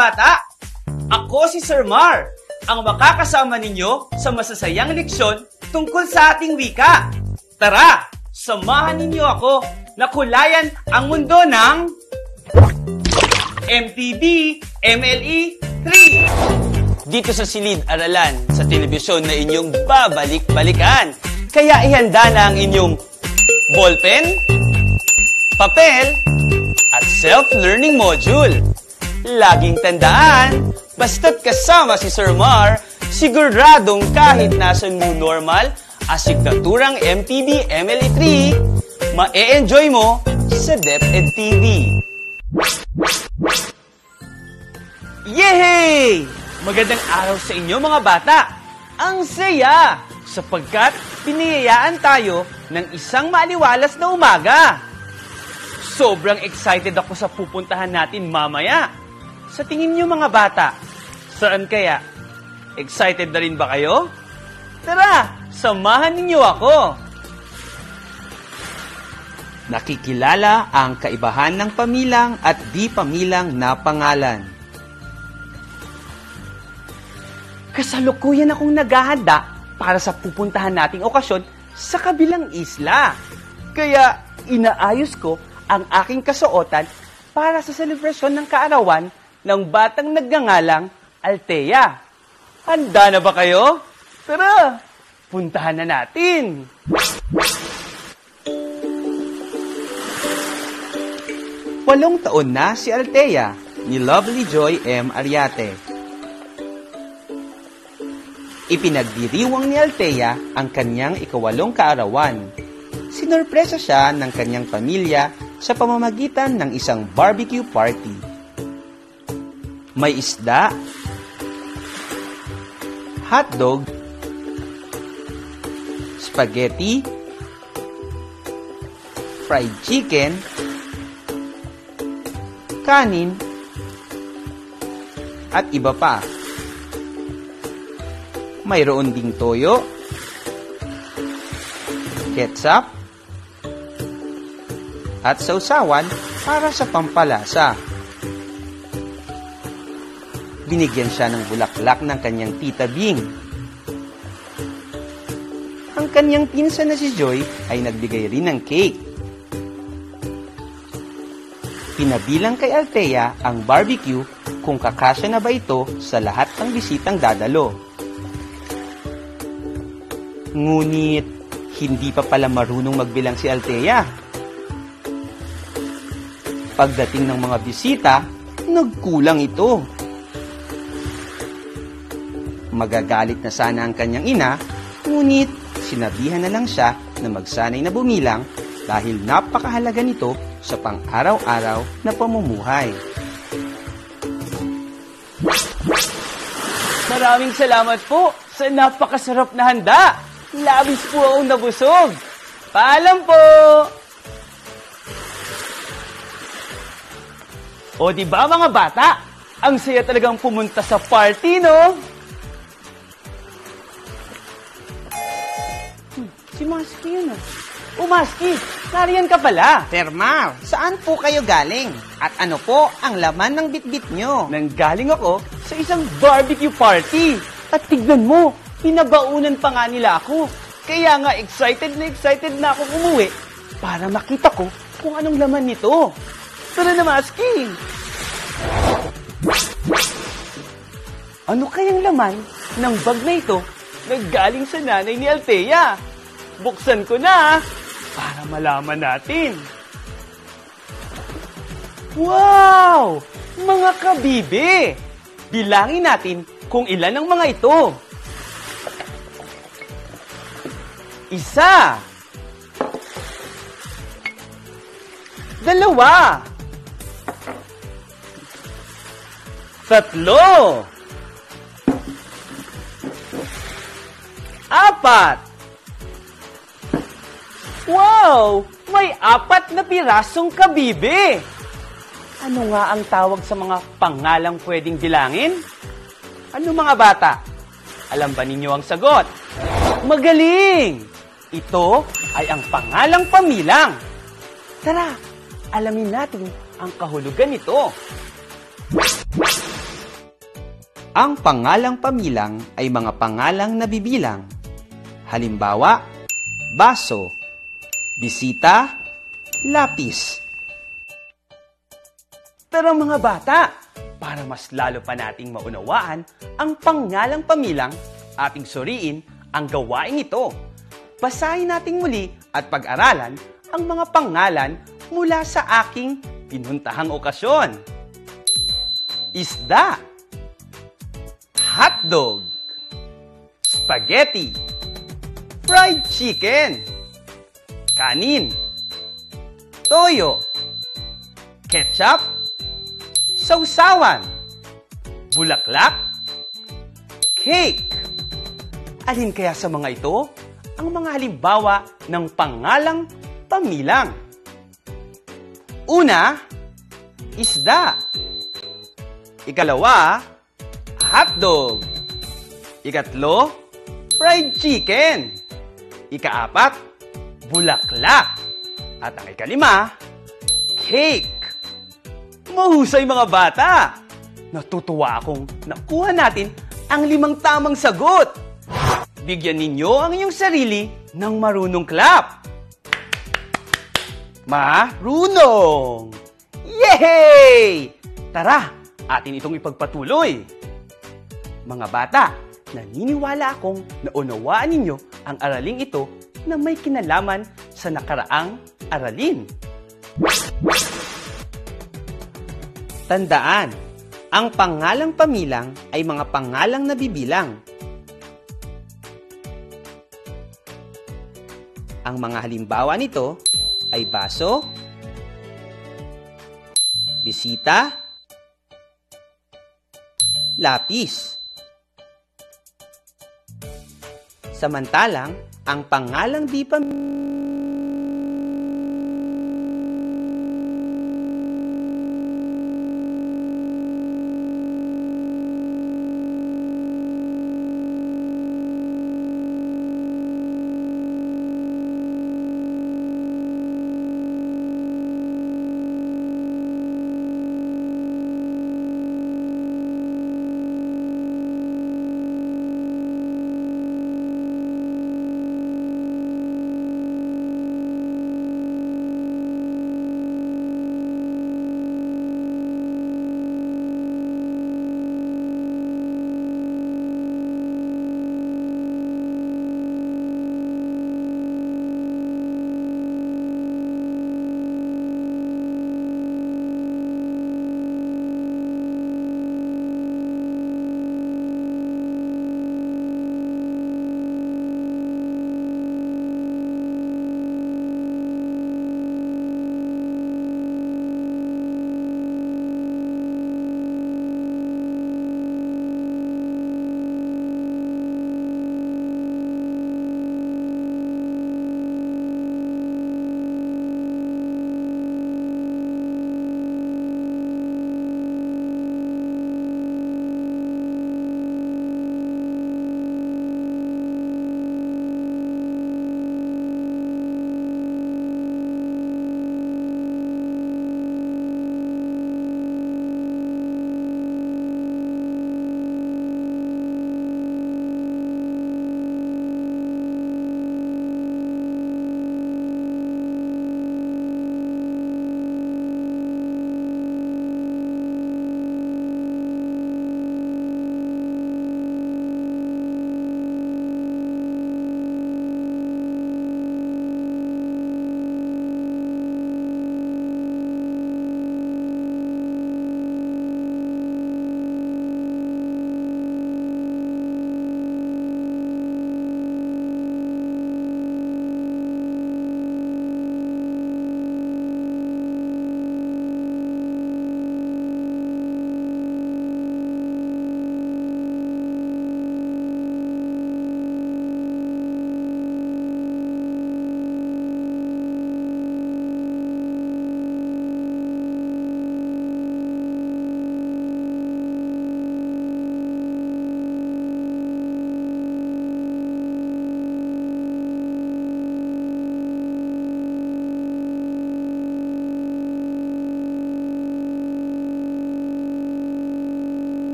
bata! Ako si Sir Mar, ang makakasama ninyo sa masasayang leksyon tungkol sa ating wika. Tara, samahan ninyo ako na kulayan ang mundo ng MTB MLE 3. Dito sa silid-aralan sa telebisyon na inyong babalik-balikan. Kaya ihanda na ang inyong ballpen, papel, at self-learning module. Laging tandaan, basta't kasama si Sir Mar, siguradong kahit nasan mo normal, asignaturang MTB MLE 3, ma-e-enjoy mo sa DepEd TV. Yehey! Magandang araw sa inyo mga bata! Ang saya! Sapagkat piniyayaan tayo ng isang maaliwalas na umaga. Sobrang excited ako sa pupuntahan natin mamaya. Sa tingin niyo mga bata, saan kaya? Excited na rin ba kayo? Tara, samahan ninyo ako! Nakikilala ang kaibahan ng pamilang at di pamilang na pangalan. Kasalukuyan akong naghahanda para sa pupuntahan nating okasyon sa kabilang isla. Kaya inaayos ko ang aking kasuotan para sa selebrasyon ng kaarawan ng batang nagngangalang Althea. Handa na ba kayo? Tara, puntahan na natin! 8 taon na si Althea ni Lovely Joy M. Ariate. Ipinagdiriwang ni Althea ang kanyang ika-8 kaarawan. Sinorpresa siya ng kanyang pamilya sa pamamagitan ng isang barbecue party. May isda, hotdog, spaghetti, fried chicken, kanin, at iba pa. Mayroon ding toyo, ketchup, at sausawan para sa pampalasa. Binigyan siya ng bulaklak ng kanyang tita Bing. Ang kanyang pinsan na si Joy ay nagbigay rin ng cake. Pinabilang kay Althea ang barbecue kung kakasya na ba ito sa lahat ng bisitang dadalo. Ngunit, hindi pa pala marunong magbilang si Althea. Pagdating ng mga bisita, nagkulang ito. Magagalit na sana ang kanyang ina, ngunit sinabihan na lang siya na magsanay na bumilang dahil napakahalaga nito sa pang-araw-araw na pamumuhay. Maraming salamat po sa napakasarap na handa. Labis po akong nabusog. Paalam po! O diba mga bata? Ang saya talagang pumunta sa party, no? Si Masky yun, ah. O Masky, nariyan ka pala. Sir Mar, saan po kayo galing? At ano po ang laman ng bitbit nyo? Nanggaling ako sa isang barbecue party. At tignan mo, pinabaunan pa nga nila ako. Kaya nga excited na ako umuwi para makita ko kung anong laman nito. Tara na, Masky! Ano kayang laman ng bag na ito na galing sa nanay ni Althea? Buksan ko na para malaman natin. Wow! Mga kabibe! Bilangin natin kung ilan ang mga ito. 1, 2, 3, 4. Wow! May 4 na pirasong kabibe! Ano nga ang tawag sa mga pangalang pwedeng bilangin? Ano mga bata? Alam ba ninyo ang sagot? Magaling! Ito ay ang pangalang pamilang. Tara, alamin natin ang kahulugan nito. Ang pangalang pamilang ay mga pangalang nabibilang. Halimbawa, baso, bisita, lapis. Pero mga bata, para mas lalo pa nating maunawaan ang pangalang pamilang, ating suriin ang gawaing ito. Basahin nating muli at pag-aralan ang mga pangalan mula sa aking pinuntahang okasyon. Isda, hotdog, spaghetti, fried chicken, kanin, toyo, ketchup, sausawan, bulaklak, cake. Alin kaya sa mga ito ang mga halimbawa ng pangalang pamilang? Una, isda. Ikalawa, hotdog. Ikatlo, fried chicken. Ikaapat, bulaklak. At ang ikalima, cake. Mahusay mga bata! Natutuwa akong nakuha natin ang 5 tamang sagot. Bigyan ninyo ang inyong sarili ng marunong clap. Marunong! Yay! Tara, atin itong ipagpatuloy. Mga bata, naniniwala akong naunawaan ninyo ang araling ito na may kinalaman sa nakaraang aralin. Tandaan, ang pangalang pamilang ay mga pangalang nabibilang. Ang mga halimbawa nito ay baso, bisita, lapis. Samantalang, ang pangalang di pamilang